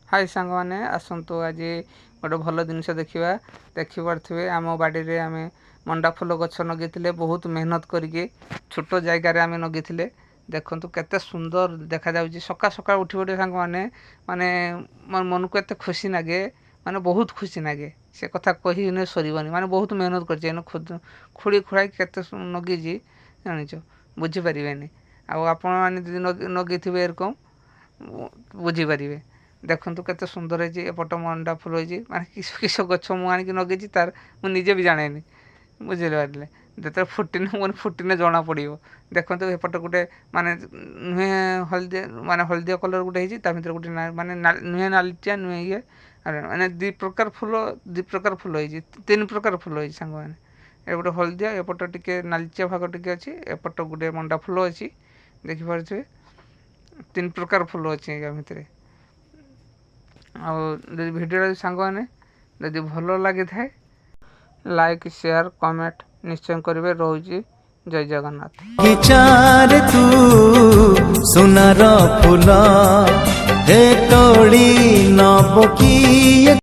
हाय सांग मैंने आसतु आज गोटे भल जिनस देखा देखिपे आम बाड़ी में आम मंडा फूल गछ नगे बहुत मेहनत करके छोट जगार आम नगे देखु केते सुंदर देखा सका सका उठी उठी सांग मैंने माने मन को एत खुशी लगे माने बहुत खुशी लगे से कथा कही सरबनी माने बहुत मेहनत कर खोड़ी खोड़ाई केते नगे जान बुझीपारे आपण नगे एरकम बुझीपारे देखु केते सुंदर है एपट मंडा फूल होती माने किस किस गछ मुझे नगे तार मुझे भी जाने बुझे पारे जो फुटिने मन फुटिने जना पड़ देखो एपट गोटे माने नुहे हलदिया माने हलदिया कलर गोटे भर गोटे माने नुहे नालिचिया नुहे ये माने दी प्रकार फूल होती तीन प्रकार फूल होती सांग मैंने गोटे हलदिया एपट टिके नालिचिया भाग टिके अच्छी एपट गोटे मंडा फूल अच्छी देखिपे तीन प्रकार फूल अच्छी या भितर भिडियो सांग मैंने जदि भल लगी था लाइक शेयर कमेंट निश्चय करेंगे रोजी जय जगन्नाथ विचार तू सुनार फूल हे तोड़ी नबकी